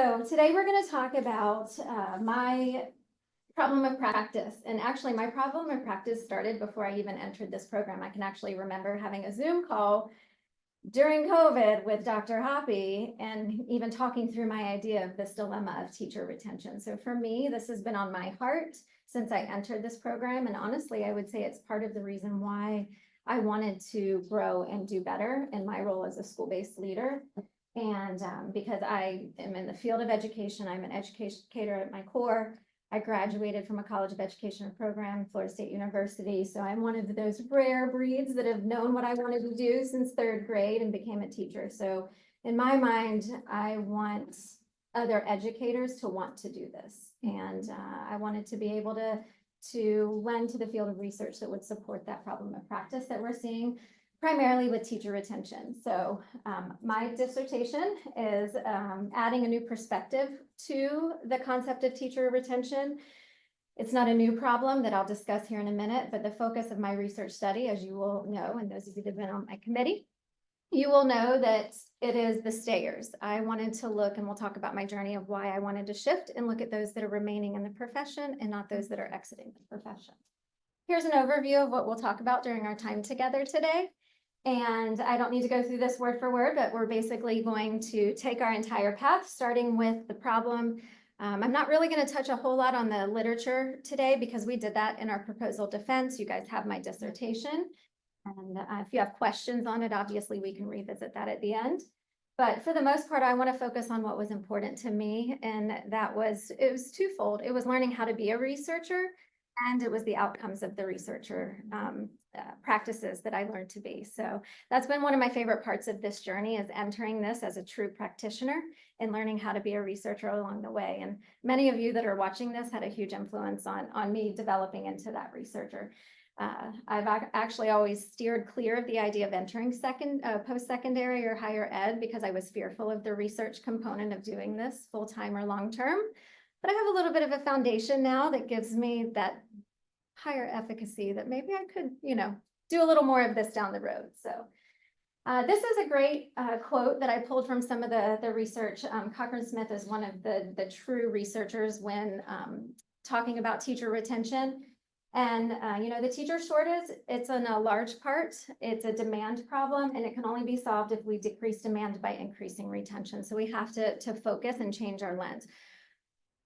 So today we're going to talk about my problem of practice. And actually, my problem of practice started before I even entered this program. I can actually remember having a Zoom call during COVID with Dr. Hoppy and even talking through my idea of this dilemma of teacher retention. So for me, this has been on my heart since I entered this program. And honestly, I would say it's part of the reason why I wanted to grow and do better in my role as a school-based leader. And because I am in the field of education, I'm an educator at my core. I graduated from a College of Education program, Florida State University. So I'm one of those rare breeds that have known what I wanted to do since third grade and became a teacher. So in my mind, I want other educators to want to do this. And I wanted to be able to lend to the field of research that would support that problem of practice that we're seeing, primarily with teacher retention. So my dissertation is adding a new perspective to the concept of teacher retention. It's not a new problem that I'll discuss here in a minute, but the focus of my research study, as you will know, and those of you that have been on my committee, you will know that it is the stayers. I wanted to look, and we'll talk about my journey of why I wanted to shift and look at those that are remaining in the profession and not those that are exiting the profession. Here's an overview of what we'll talk about during our time together today. And I don't need to go through this word for word, but we're basically going to take our entire path, starting with the problem. I'm not really going to touch a whole lot on the literature today because we did that in our proposal defense. You guys have my dissertation. And if you have questions on it, obviously we can revisit that at the end. But for the most part, I want to focus on what was important to me. And it was twofold. It was learning how to be a researcher, and it was the outcomes of the researcher practices that I learned to be. So that's been one of my favorite parts of this journey, is entering this as a true practitioner and learning how to be a researcher along the way. And many of you that are watching this had a huge influence on me developing into that researcher. I've actually always steered clear of the idea of entering post-secondary or higher ed because I was fearful of the research component of doing this full-time or long-term. But I have a little bit of a foundation now that gives me that higher efficacy that maybe I could, do a little more of this down the road. So this is a great quote that I pulled from some of the research. Cochrane Smith is one of the true researchers when talking about teacher retention. And, the teacher shortage, it's in a large part, it's a demand problem, and it can only be solved if we decrease demand by increasing retention. So we have to focus and change our lens.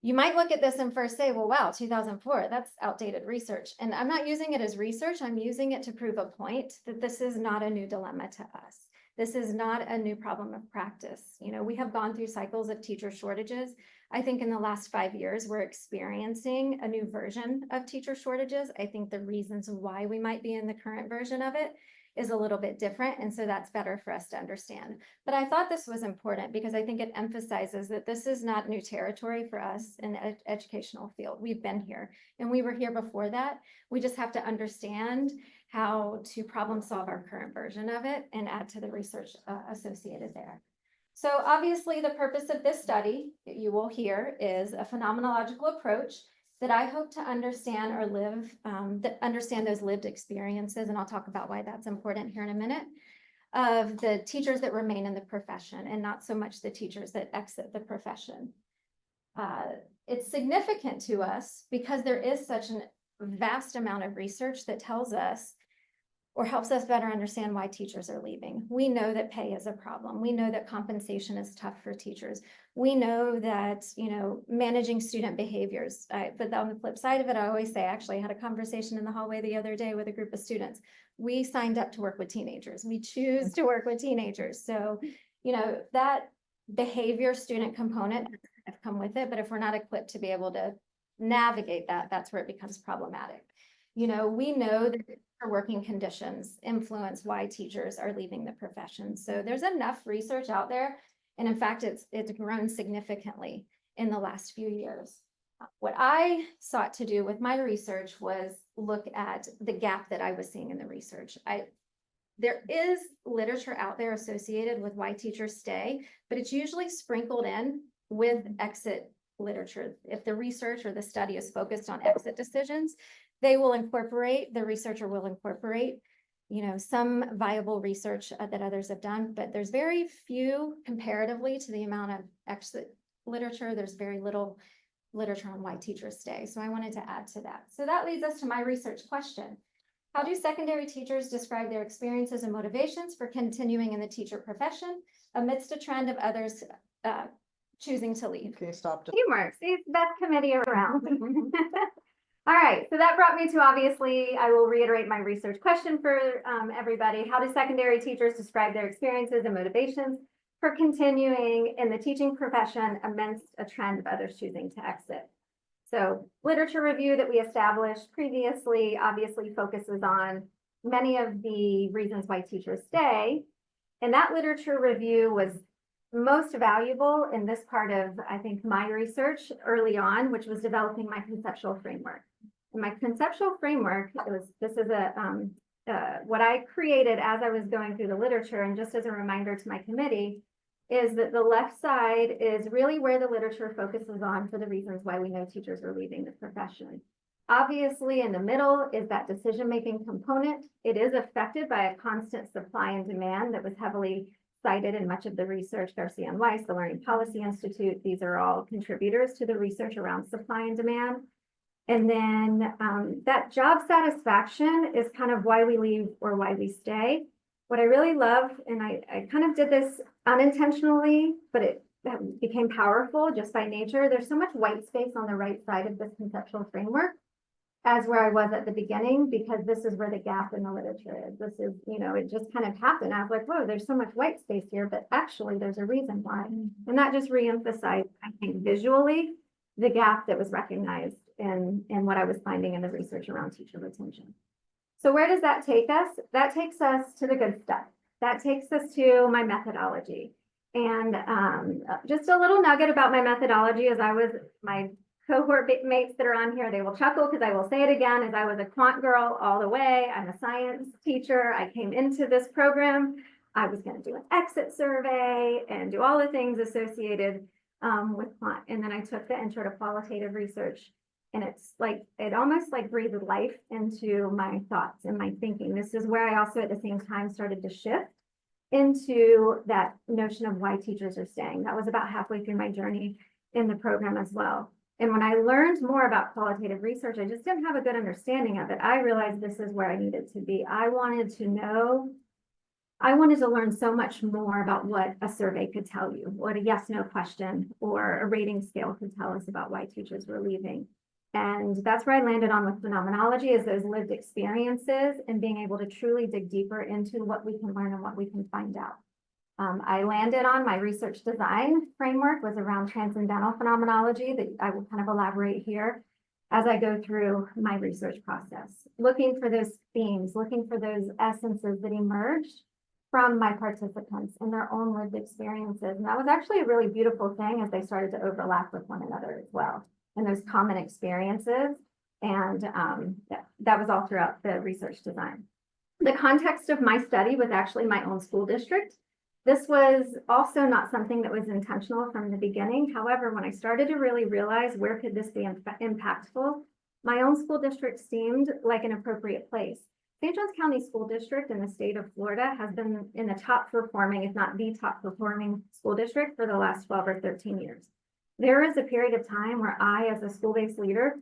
You might look at this and first say, well, wow, 2004, that's outdated research. And I'm not using it as research. I'm using it to prove a point that this is not a new dilemma to us. This is not a new problem of practice. We have gone through cycles of teacher shortages. I think in the last 5 years, we're experiencing a new version of teacher shortages. I think the reasons why we might be in the current version of it is a little bit different. And so that's better for us to understand. But I thought this was important because I think it emphasizes that this is not new territory for us in the educational field. We've been here and we were here before that. We just have to understand how to problem solve our current version of it and add to the research associated there. So obviously the purpose of this study, you will hear, is a phenomenological approach that I hope to understand or understand those lived experiences, and I'll talk about why that's important here in a minute, of the teachers that remain in the profession and not so much the teachers that exit the profession. It's significant to us because there is such a vast amount of research that tells us or helps us better understand why teachers are leaving. We know that pay is a problem. We know that compensation is tough for teachers. We know that, managing student behaviors. But on the flip side of it, I always say, actually, I had a conversation in the hallway the other day with a group of students. We signed up to work with teenagers. We choose to work with teenagers. So, that behavior student component have come with it. But if we're not equipped to be able to navigate that, that's where it becomes problematic. We know that working conditions influence why teachers are leaving the profession. So there's enough research out there. And in fact, it's grown significantly in the last few years. What I sought to do with my research was look at the gap that I was seeing in the research. There is literature out there associated with why teachers stay, but it's usually sprinkled in with exit literature. If the research or the study is focused on exit decisions, the researcher will incorporate, some viable research that others have done, but there's very few comparatively to the amount of exit literature. There's very little literature on why teachers stay. So I wanted to add to that. So that leads us to my research question. How do secondary teachers describe their experiences and motivations for continuing in the teacher profession amidst a trend of others choosing to leave? Can you stop? Teamwork, see, it's the best committee around. All right, so that brought me to, obviously, I will reiterate my research question for everybody. How do secondary teachers describe their experiences and motivations for continuing in the teaching profession amidst a trend of others choosing to exit? So literature review that we established previously obviously focuses on many of the reasons why teachers stay. And that literature review was most valuable in this part of, I think, my research early on, which was developing my conceptual framework. And my conceptual framework, this is what I created as I was going through the literature, and just as a reminder to my committee, is that the left side is really where the literature focuses on for the reasons why we know teachers are leaving the profession. Obviously, in the middle is that decision-making component. It is affected by a constant supply and demand that was heavily cited in much of the research. Garcia and Weiss, the Learning Policy Institute, these are all contributors to the research around supply and demand. And then that job satisfaction is kind of why we leave or why we stay. What I really love, and I kind of did this unintentionally, but it became powerful just by nature. There's so much white space on the right side of this conceptual framework as where I was at the beginning, because this is where the gap in the literature is. This is, it just kind of happened. I was like, whoa, there's so much white space here, but actually there's a reason why. And that just reemphasized, I think, visually, the gap that was recognized in what I was finding in the research around teacher retention. So where does that take us? That takes us to the good stuff. That takes us to my methodology. And just a little nugget about my methodology as my cohort mates that are on here, they will chuckle because I will say it again, as I was a quant girl all the way. I'm a science teacher. I came into this program. I was going to do an exit survey and do all the things associated with quant. And then I took the intro to qualitative research. And it's like, it almost like breathed life into my thoughts and my thinking. This is where I also at the same time started to shift into that notion of why teachers are staying. That was about halfway through my journey in the program as well. And when I learned more about qualitative research, I just didn't have a good understanding of it. I realized this is where I needed to be. I wanted to learn so much more about what a survey could tell you, what a yes/no question or a rating scale could tell us about why teachers were leaving. And that's where I landed on with phenomenology, is those lived experiences and being able to truly dig deeper into what we can learn and what we can find out. I landed on my research design framework was around transcendental phenomenology that I will kind of elaborate here as I go through my research process, looking for those themes, looking for those essences that emerged from my participants and their own lived experiences. And that was actually a really beautiful thing as they started to overlap with one another as well, and those common experiences. And that was all throughout the research design. The context of my study was actually my own school district. This was also not something that was intentional from the beginning. However, when I started to really realize where could this be impactful, my own school district seemed like an appropriate place. St. Johns County School District in the state of Florida has been in the top performing, if not the top performing school district for the last 12 or 13 years. There is a period of time where I, as a school-based leader,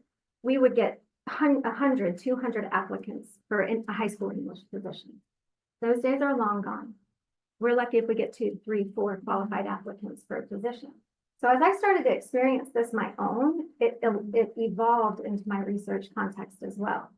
we would get 100, 200 applicants for a high school English position. Those days are long gone. We're lucky if we get 2, 3, 4 qualified applicants for a position. So as I started to experience this my own, it evolved into my research context as well.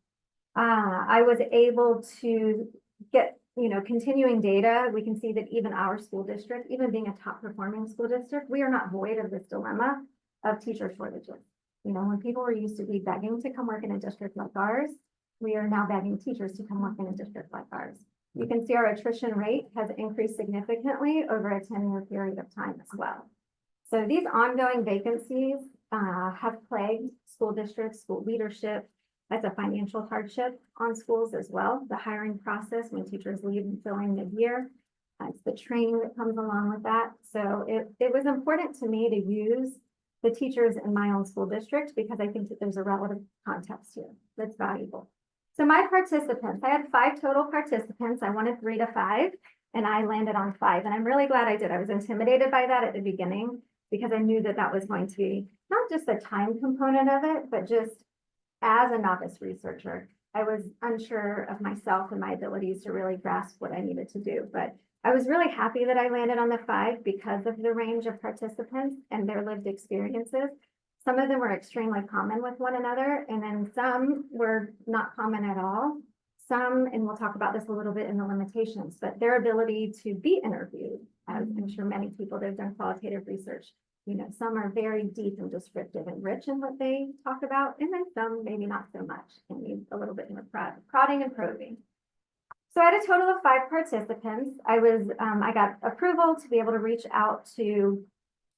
I was able to get, continuing data. We can see that even our school district, even being a top performing school district, we are not void of this dilemma of teacher shortages. When people were used to be begging to come work in a district like ours, we are now begging teachers to come work in a district like ours. You can see our attrition rate has increased significantly over a 10-year period of time as well. So these ongoing vacancies have plagued school districts, school leadership. That's a financial hardship on schools as well. The hiring process when teachers leave and fill in mid-year, it's the training that comes along with that. So it was important to me to use the teachers in my own school district because I think that there's a relative context here that's valuable. So my participants, I had 5 total participants. I wanted 3 to 5, and I landed on 5. And I'm really glad I did. I was intimidated by that at the beginning. because I knew that that was going to be not just the time component of it, but just as a novice researcher, I was unsure of myself and my abilities to really grasp what I needed to do. But I was really happy that I landed on the 5 because of the range of participants and their lived experiences. Some of them were extremely common with one another, and then some were not common at all. Some, and we'll talk about this a little bit in the limitations, but their ability to be interviewed, as I'm sure many people that have done qualitative research, you know, some are very deep and descriptive and rich in what they talk about, and then some maybe not so much and need a little bit more prodding and probing. So I had a total of 5 participants. I got approval to be able to reach out to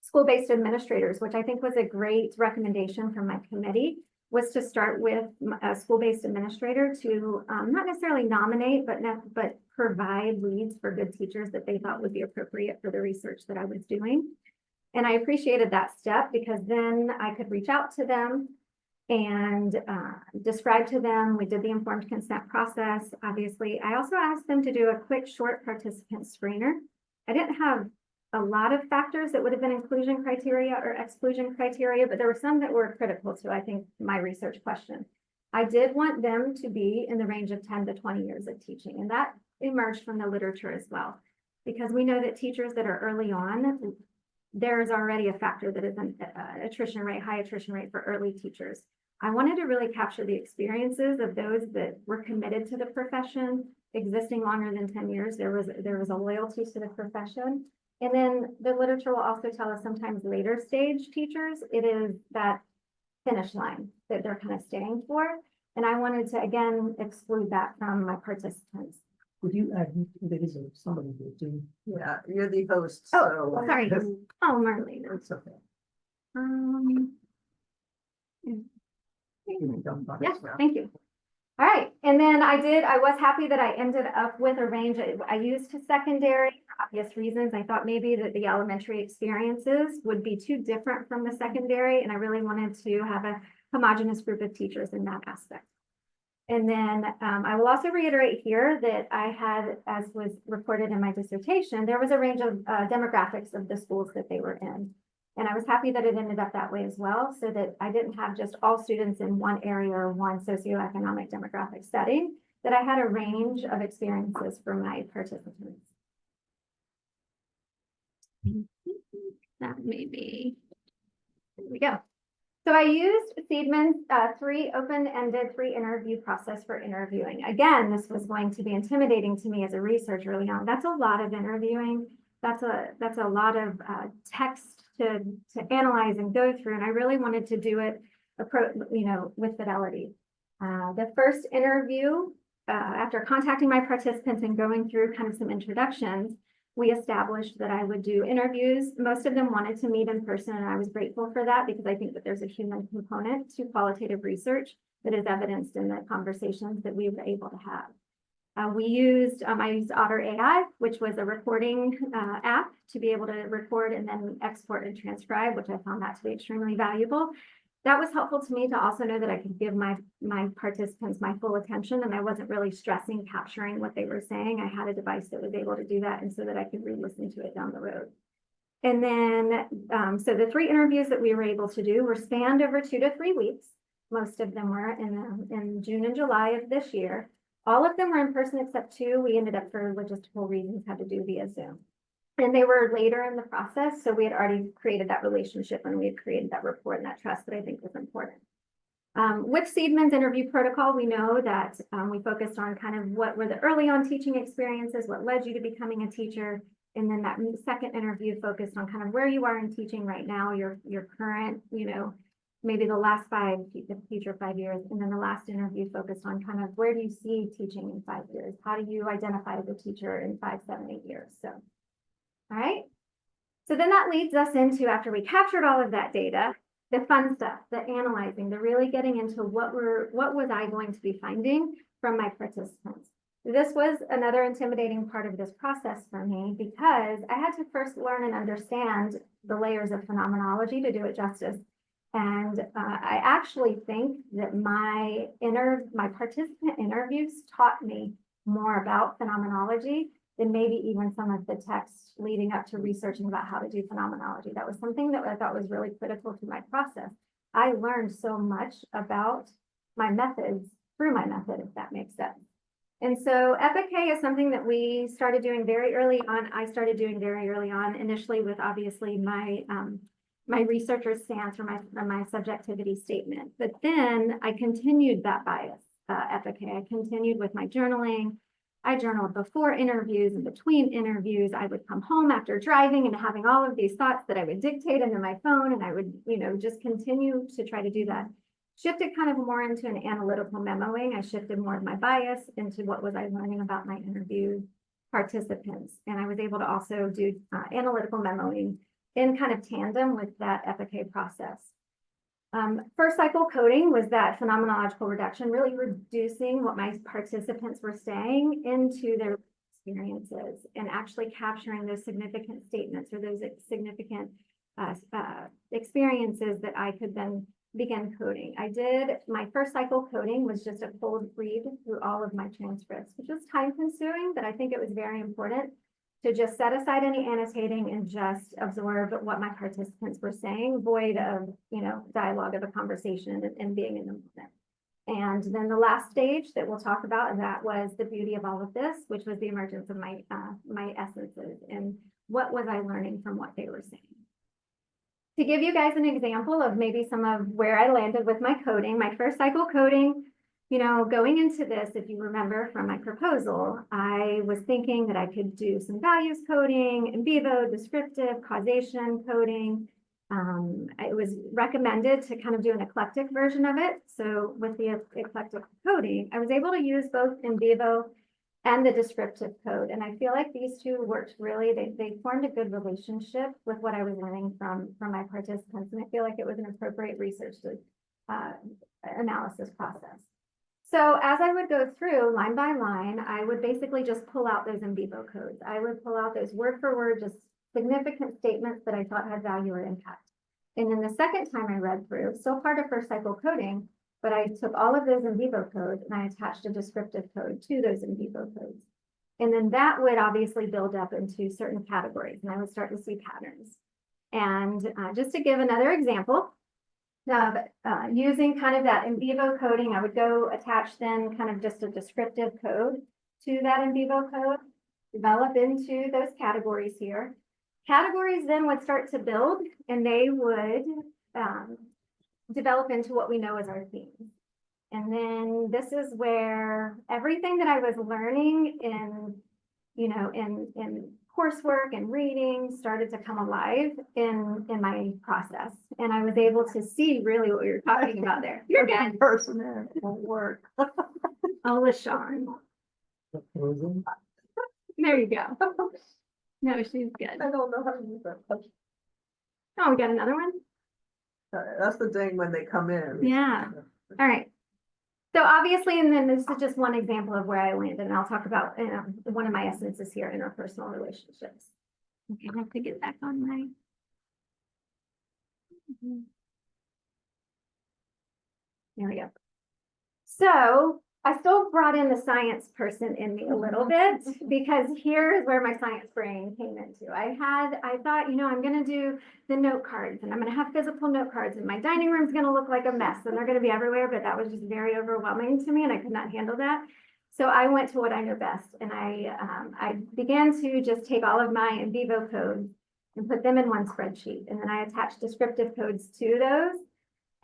school-based administrators, which I think was a great recommendation from my committee, was to start with a school-based administrator to not necessarily nominate, but provide leads for good teachers that they thought would be appropriate for the research that I was doing. And I appreciated that step because then I could reach out to them and describe to them. We did the informed consent process. Obviously, I also asked them to do a quick short participant screener. I didn't have a lot of factors that would have been inclusion criteria or exclusion criteria, but there were some that were critical to, I think, my research question. I did want them to be in the range of 10 to 20 years of teaching, and that emerged from the literature as well, because we know that teachers that are early on, there is already a factor that is an attrition rate, high attrition rate for early teachers. I wanted to really capture the experiences of those that were committed to the profession, existing longer than 10 years. There was a loyalty to the profession. And then the literature will also tell us sometimes later stage teachers, it is that finish line that they're kind of staying for. And I wanted to, again, exclude that from my participants. Would you add, there is somebody here too? Yeah, you're the host, Oh, so. sorry. Oh, Marlene. It's okay. Yeah, thank you. All right, and then I was happy that I ended up with a range. I used secondary for obvious reasons. I thought maybe that the elementary experiences would be too different from the secondary, and I really wanted to have a homogeneous group of teachers in that aspect. And then I will also reiterate here that I had, as was reported in my dissertation, there was a range of demographics of the schools that they were in. And I was happy that it ended up that way as well, so that I didn't have just all students in one area or one socioeconomic demographic setting, that I had a range of experiences for my participants. That may be, there we go. So I used Seidman's open-ended 3 interview process for interviewing. Again, this was going to be intimidating to me as a researcher early on. That's a lot of interviewing. That's a lot of text to analyze and go through. And I really wanted to do it, with fidelity. The first interview, after contacting my participants and going through kind of some introductions, we established that I would do interviews. Most of them wanted to meet in person, and I was grateful for that because I think that there's a human component to qualitative research that is evidenced in the conversations that we were able to have. I used Otter AI, which was a recording app to be able to record and then export and transcribe, which I found that to be extremely valuable. That was helpful to me to also know that I could give my participants my full attention, and I wasn't really stressing capturing what they were saying. I had a device that was able to do that, and so that I could re-listen to it down the road. And then, so the 3 interviews that we were able to do were spanned over 2 to 3 weeks. Most of them were in June and July of this year. All of them were in person except 2. We ended up, for logistical reasons, had to do via Zoom. And they were later in the process, so we had already created that relationship and we had created that rapport and that trust that I think was important. With Seidman's interview protocol, we know that we focused on kind of what were the early on teaching experiences, what led you to becoming a teacher, and then that second interview focused on kind of where you are in teaching right now, your current, maybe the last future 5 years, and then the last interview focused on kind of where do you see teaching in 5 years? How do you identify as a teacher in 5, 7, 8 years? So, all right. So then that leads us into, after we captured all of that data, the fun stuff, the analyzing, the really getting into what was I going to be finding from my participants. This was another intimidating part of this process for me because I had to first learn and understand the layers of phenomenology to do it justice. And I actually think that my participant interviews taught me more about phenomenology than maybe even some of the text leading up to researching about how to do phenomenology. That was something that I thought was really critical to my process. I learned so much about my methods through my method, if that makes sense. And so EPIK is something that we started doing very early on. I started doing very early on, initially with obviously my researcher's stance or my subjectivity statement. But then I continued that bias, EPIK. I continued with my journaling. I journaled before interviews and between interviews. I would come home after driving and having all of these thoughts that I would dictate into my phone, and I would, just continue to try to do that. Shifted kind of more into an analytical memoing. I shifted more of my bias into what was I learning about my interview participants. And I was able to also do analytical memoing in kind of tandem with that EPIK process. First cycle coding was that phenomenological reduction, really reducing what my participants were saying into their experiences and actually capturing those significant statements or those significant experiences that I could then begin coding. My first cycle coding was just a cold read through all of my transcripts, which was time consuming, but I think it was very important to just set aside any annotating and just absorb what my participants were saying, void of, dialogue of a conversation and being in the moment. And then the last stage that we'll talk about, and that was the beauty of all of this, which was the emergence of my essences and what was I learning from what they were saying. To give you guys an example of maybe some of where I landed with my coding, my first cycle coding, going into this, if you remember from my proposal, I was thinking that I could do some values coding, in vivo, descriptive, causation coding. It was recommended to kind of do an eclectic version of it. So with the eclectic coding, I was able to use both in vivo and the descriptive code. And I feel like these two worked really, they formed a good relationship with what I was learning from my participants. And I feel like it was an appropriate research analysis process. So as I would go through line by line, I would basically just pull out those in vivo codes. I would pull out those word for word, just significant statements that I thought had value or impact. And then the second time I read through, still part of first cycle coding, but I took all of those in vivo codes and I attached a descriptive code to those in vivo codes. And then that would obviously build up into certain categories and I would start to see patterns. And just to give another example of using kind of that in vivo coding, I would go attach then kind of just a descriptive code to that in vivo code, develop into those categories here. Categories then would start to build and they would develop into what we know as our themes. And then this is where everything that I was learning in coursework and reading started to come alive in my process. And I was able to see really what we were talking about there. You're good. Person won't work. Oh, LaShawn. There you go. No, she's good. I don't know how to use that. Oh, we got another one? That's the thing when they come in. Yeah. All right. So obviously, and then this is just one example of where I landed, and I'll talk about one of my essences here, interpersonal relationships. Okay, I have to get back on my. There we go. So I still brought in the science person in me a little bit because here's where my science brain came into. I thought, I'm going to do the note cards and I'm going to have physical note cards and my dining room's going to look like a mess and they're going to be everywhere, but that was just very overwhelming to me and I could not handle that. So I went to what I know best and I began to just take all of my in vivo codes and put them in one spreadsheet. And then I attached descriptive codes to those.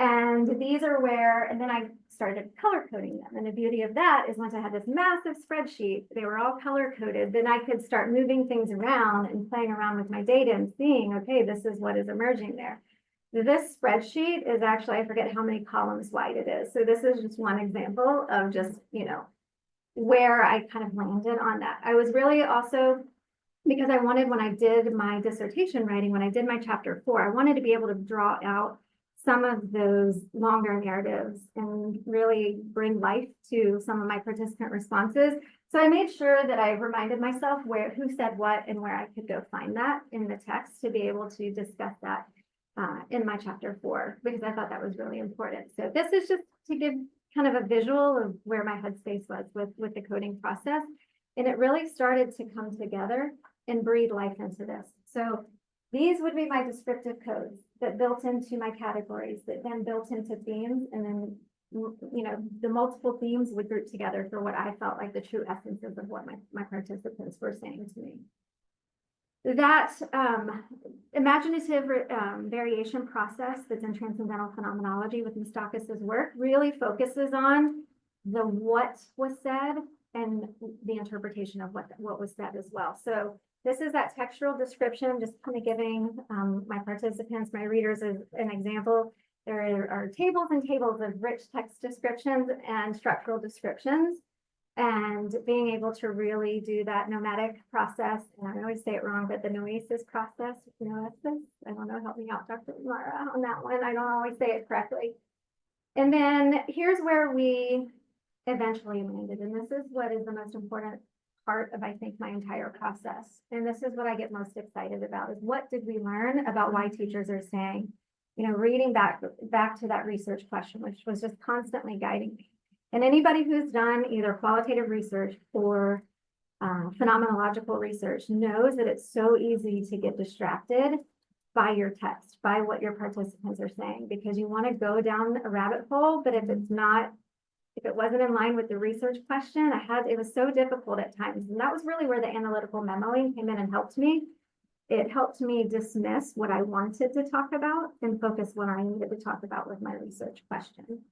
And these are where, and then I started color coding them. And the beauty of that is once I had this massive spreadsheet, they were all color coded, then I could start moving things around and playing around with my data and seeing, okay, this is what is emerging there. This spreadsheet is actually, I forget how many columns wide it is. So this is just one example of just, where I kind of landed on that. I was really also, because I wanted, when I did my dissertation writing, when I did my chapter 4, I wanted to be able to draw out some of those longer narratives and really bring life to some of my participant responses. So I made sure that I reminded myself who said what and where I could go find that in the text to be able to discuss that in my chapter 4, because I thought that was really important. So this is just to give kind of a visual of where my headspace was with the coding process. And it really started to come together and breathe life into this. So these would be my descriptive codes that built into my categories, that then built into themes, and then, you know, the multiple themes would group together for what I felt like the true essences of what my participants were saying to me. That imaginative variation process that's in Transcendental Phenomenology with Mistakis' work really focuses on the what was said and the interpretation of what was said as well. So this is that textual description, just kind of giving my participants, my readers, an example. There are tables and tables of rich text descriptions and structural descriptions, and being able to really do that nomadic process. And I always say it wrong, but the noesis process, noesis, I don't know, help me out, Dr. Mara, on that one. I don't always say it correctly. And then here's where we eventually landed. And this is what is the most important part of, I think, my entire process. And this is what I get most excited about, is what did we learn about why teachers are saying, reading back to that research question, which was just constantly guiding me. And anybody who's done either qualitative research or phenomenological research knows that it's so easy to get distracted by your text, by what your participants are saying, because you want to go down a rabbit hole, but if it wasn't in line with the research question, it was so difficult at times. And that was really where the analytical memoing came in and helped me. It helped me dismiss what I wanted to talk about and focus what I needed to talk about with my research question.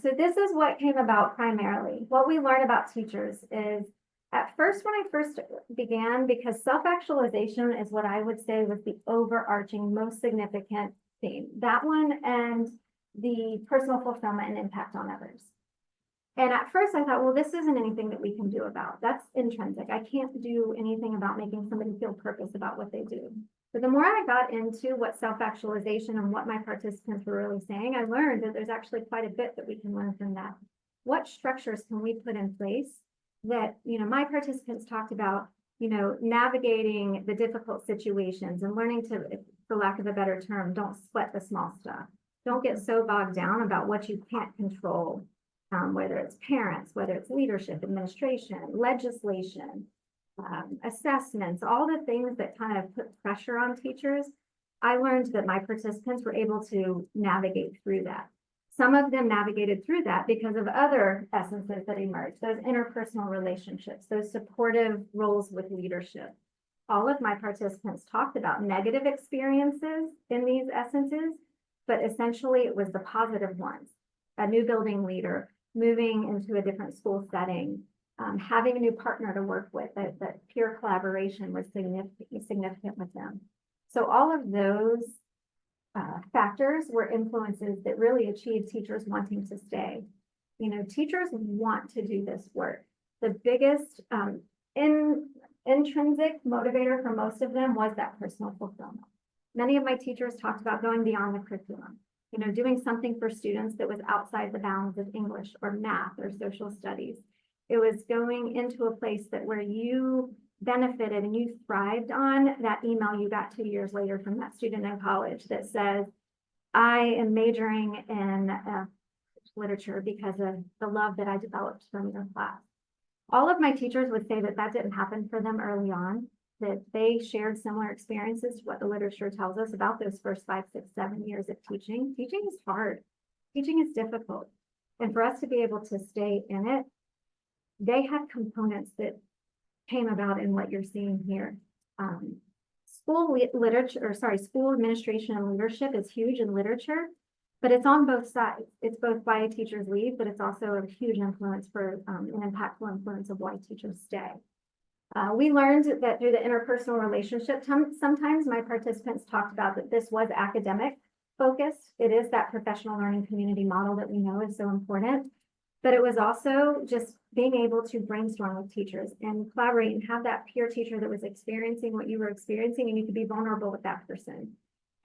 So this is what came about primarily. What we learn about teachers is, at first, when I first began, because self-actualization is what I would say was the overarching, most significant theme. That one and the personal fulfillment and impact on others. And at first I thought, well, this isn't anything that we can do about. That's intrinsic. I can't do anything about making somebody feel purpose about what they do. But the more I got into what self-actualization and what my participants were really saying, I learned that there's actually quite a bit that we can learn from that. What structures can we put in place that, my participants talked about, navigating the difficult situations and learning to, for lack of a better term, don't sweat the small stuff. Don't get so bogged down about what you can't control, whether it's parents, whether it's leadership, administration, legislation, assessments, all the things that kind of put pressure on teachers. I learned that my participants were able to navigate through that. Some of them navigated through that because of other essences that emerged, those interpersonal relationships, those supportive roles with leadership. All of my participants talked about negative experiences in these essences, but essentially it was the positive ones. A new building leader, moving into a different school setting, having a new partner to work with, that peer collaboration was significant with them. So all of those factors were influences that really achieved teachers wanting to stay. Teachers want to do this work. The biggest intrinsic motivator for most of them was that personal fulfillment. Many of my teachers talked about going beyond the curriculum, doing something for students that was outside the bounds of English or math or social studies. It was going into a place where you benefited and you thrived on that email you got 2 years later from that student in college that says, I am majoring in literature because of the love that I developed from your class. All of my teachers would say that didn't happen for them early on, that they shared similar experiences to what the literature tells us about those first 5, 6, 7 years of teaching. Teaching is hard. Teaching is difficult. And for us to be able to stay in it, they had components that came about in what you're seeing here. School administration and leadership is huge in literature, but it's on both sides. It's both why teachers leave, but it's also a huge influence for an impactful influence of why teachers stay. We learned that through the interpersonal relationship, sometimes my participants talked about that this was academic focused. It is that professional learning community model that we know is so important, but it was also just being able to brainstorm with teachers and collaborate and have that peer teacher that was experiencing what you were experiencing, and you could be vulnerable with that person.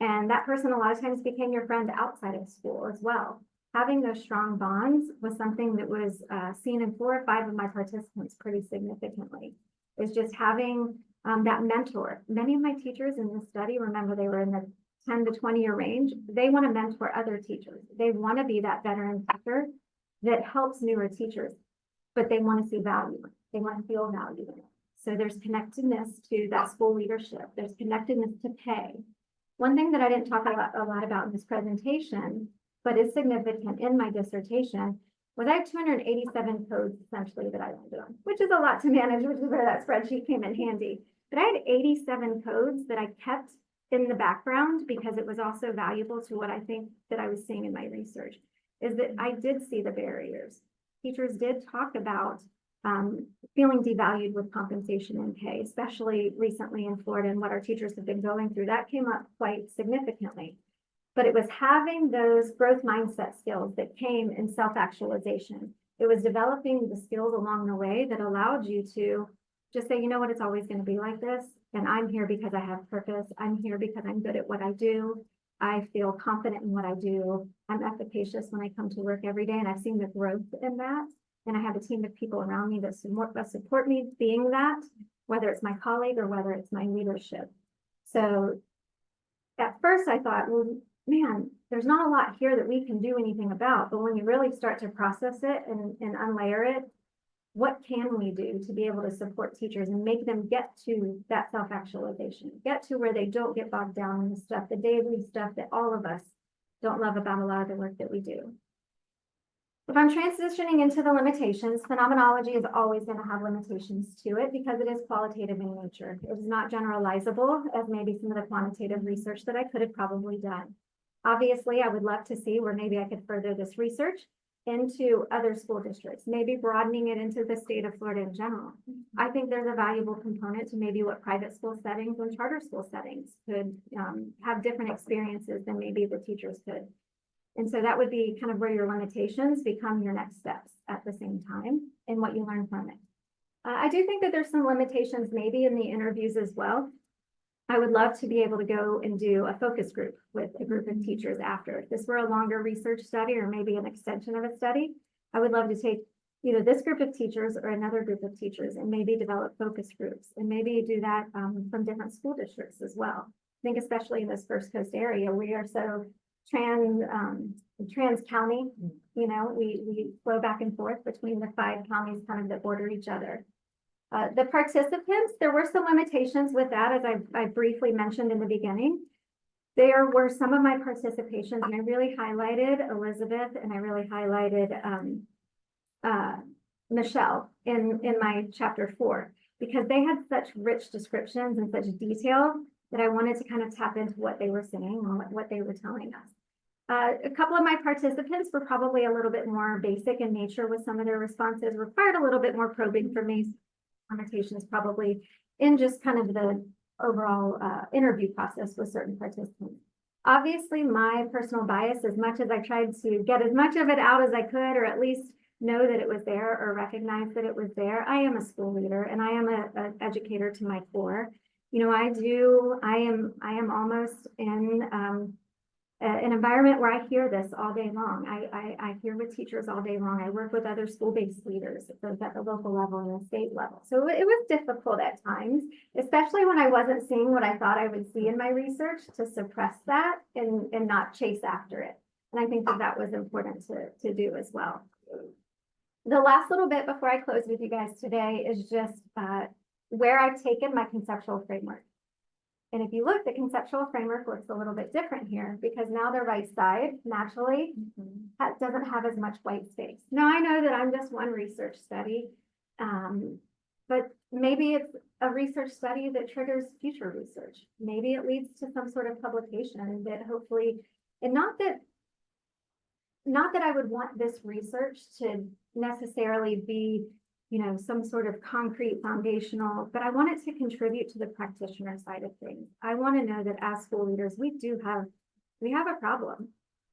And that person a lot of times became your friend outside of school as well. Having those strong bonds was something that was seen in 4 or 5 of my participants pretty significantly. Is just having that mentor. Many of my teachers in this study, remember, they were in the 10 to 20 year range. They want to mentor other teachers. They want to be that veteran teacher that helps newer teachers, but they want to see value. They want to feel valued in it. So there's connectedness to that school leadership. There's connectedness to pay. One thing that I didn't talk a lot about in this presentation, but is significant in my dissertation, was I have 287 codes essentially that I landed on, which is a lot to manage, which is where that spreadsheet came in handy. But I had 87 codes that I kept in the background because it was also valuable to what I think that I was seeing in my research, is that I did see the barriers. Teachers did talk about feeling devalued with compensation and pay, especially recently in Florida and what our teachers have been going through. That came up quite significantly. But it was having those growth mindset skills that came in self-actualization. It was developing the skills along the way that allowed you to just say, you know what, it's always going to be like this. And I'm here because I have purpose. I'm here because I'm good at what I do. I feel confident in what I do. I'm efficacious when I come to work every day. And I've seen the growth in that. And I have a team of people around me that support me being that, whether it's my colleague or whether it's my leadership. So at first I thought, well, man, there's not a lot here that we can do anything about. But when you really start to process it and unlayer it, what can we do to be able to support teachers and make them get to that self-actualization, get to where they don't get bogged down in the stuff, the daily stuff that all of us don't love about a lot of the work that we do. If I'm transitioning into the limitations, phenomenology is always going to have limitations to it because it is qualitative in nature. It is not generalizable as maybe some of the quantitative research that I could have probably done. Obviously, I would love to see where maybe I could further this research into other school districts, maybe broadening it into the state of Florida in general. I think there's a valuable component to maybe what private school settings and charter school settings could have different experiences than maybe the teachers could. And so that would be kind of where your limitations become your next steps at the same time and what you learn from it. I do think that there's some limitations maybe in the interviews as well. I would love to be able to go and do a focus group with a group of teachers after. If this were a longer research study or maybe an extension of a study, I would love to take either this group of teachers or another group of teachers and maybe develop focus groups and maybe do that from different school districts as well. I think especially in this First Coast area, we are so trans county, you know, we flow back and forth between the 5 counties kind of that border each other. The participants, there were some limitations with that, as I briefly mentioned in the beginning. There were some of my participations, and I really highlighted Elizabeth, and I really highlighted Michelle in my chapter 4, because they had such rich descriptions and such detail that I wanted to kind of tap into what they were saying and what they were telling us. A couple of my participants were probably a little bit more basic in nature with some of their responses, required a little bit more probing from me. Limitations probably in just kind of the overall interview process with certain participants. Obviously, my personal bias, as much as I tried to get as much of it out as I could, or at least know that it was there or recognize that it was there. I am a school leader and I am an educator to my core. You know, I am almost in an environment where I hear this all day long. I hear with teachers all day long. I work with other school-based leaders, both at the local level and the state level. So it was difficult at times, especially when I wasn't seeing what I thought I would see in my research, to suppress that and not chase after it. And I think that that was important to do as well. The last little bit before I close with you guys today is just where I've taken my conceptual framework. And if you look, the conceptual framework looks a little bit different here because now the right side naturally doesn't have as much white space. Now I know that I'm just one research study, but maybe it's a research study that triggers future research. Maybe it leads to some sort of publication that hopefully, and not that I would want this research to necessarily be, you know, some sort of concrete foundational, but I want it to contribute to the practitioner side of things. I want to know that as school leaders, we have a problem.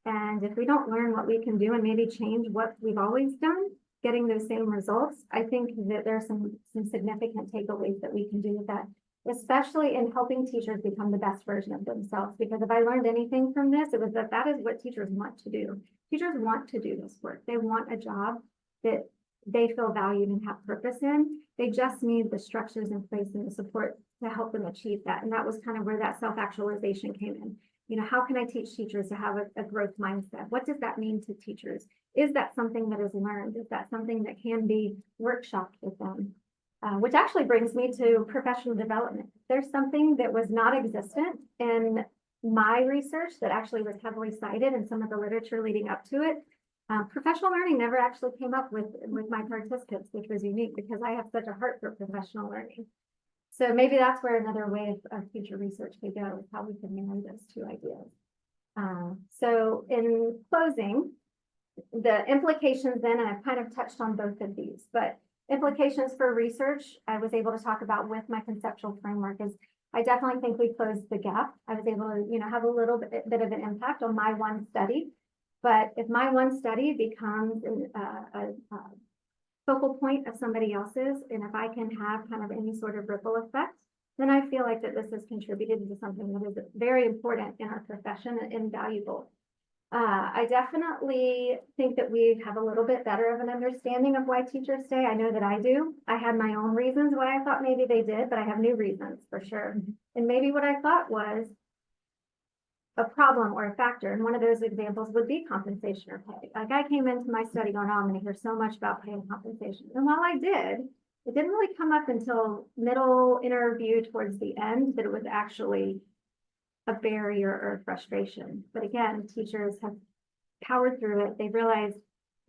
And if we don't learn what we can do and maybe change what we've always done, getting those same results, I think that there's some significant takeaways that we can do with that, especially in helping teachers become the best version of themselves. Because if I learned anything from this, it was that is what teachers want to do. Teachers want to do this work. They want a job that they feel valued and have purpose in. They just need the structures in place and the support to help them achieve that. And that was kind of where that self-actualization came in. You know, how can I teach teachers to have a growth mindset? What does that mean to teachers? Is that something that is learned? Is that something that can be workshopped with them? which actually brings me to professional development. There's something that was not existent in my research that actually was heavily cited in some of the literature leading up to it. Professional learning never actually came up with my participants, which was unique because I have such a heart for professional learning. So maybe that's where another way of future research could go, is how we can marry those two ideas. So in closing, the implications then, and I've kind of touched on both of these, but implications for research, I was able to talk about with my conceptual framework is I definitely think we closed the gap. I was able to, have a little bit of an impact on my one study. But if my one study becomes a focal point of somebody else's, and if I can have kind of any sort of ripple effect, then I feel like that this has contributed to something that is very important in our profession and invaluable. I definitely think that we have a little bit better of an understanding of why teachers stay. I know that I do. I had my own reasons why I thought maybe they did, but I have new reasons for sure. And maybe what I thought was a problem or a factor. And one of those examples would be compensation or pay. Like I came into my study going, oh, I'm going to hear so much about pay and compensation. And while I did, it didn't really come up until middle interview towards the end that it was actually a barrier or a frustration. But again, teachers have powered through it. They've realized,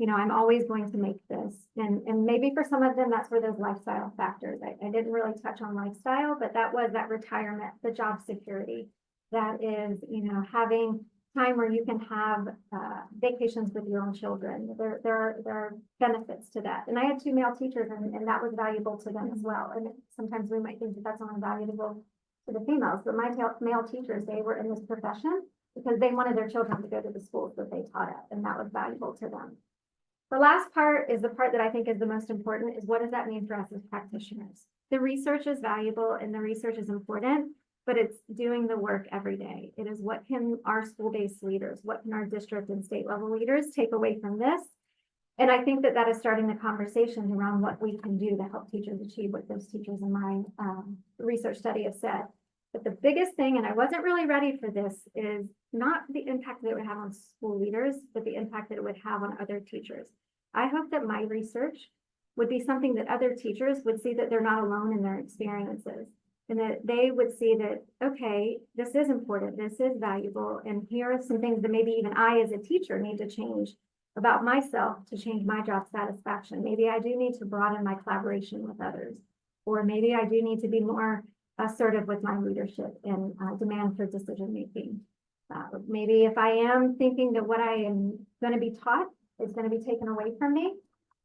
I'm always going to make this. And maybe for some of them, that's where those lifestyle factors. I didn't really touch on lifestyle, but that was that retirement, the job security. That is, having time where you can have vacations with your own children. There are benefits to that. And I had 2 male teachers, and that was valuable to them as well. And sometimes we might think that that's only valuable to the females, but my male teachers, they were in this profession because they wanted their children to go to the schools that they taught at, and that was valuable to them. The last part is the part that I think is the most important, is what does that mean for us as practitioners? The research is valuable and the research is important, but it's doing the work every day. It is what can our school-based leaders, what can our district and state level leaders take away from this? And I think that is starting the conversations around what we can do to help teachers achieve what those teachers in my research study have said. But the biggest thing, and I wasn't really ready for this, is not the impact that it would have on school leaders, but the impact that it would have on other teachers. I hope that my research would be something that other teachers would see that they're not alone in their experiences, and that they would see that, okay, this is important, this is valuable, and here are some things that maybe even I as a teacher need to change about myself to change my job satisfaction. Maybe I do need to broaden my collaboration with others, or maybe I do need to be more assertive with my leadership and demand for decision making. Maybe if I am thinking that what I am going to be taught is going to be taken away from me,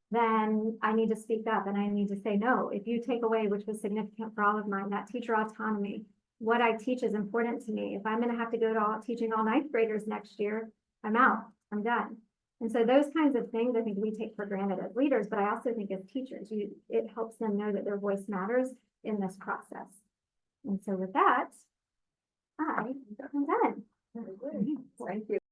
then I need to speak up and I need to say, no, if you take away, which was significant for all of mine, that teacher autonomy, what I teach is important to me. If I'm going to have to go to teaching all 9th graders next year, I'm out, I'm done. And so those kinds of things, I think we take for granted as leaders, but I also think as teachers, it helps them know that their voice matters in this process. And so with that, I'm done. Very good. Thank you.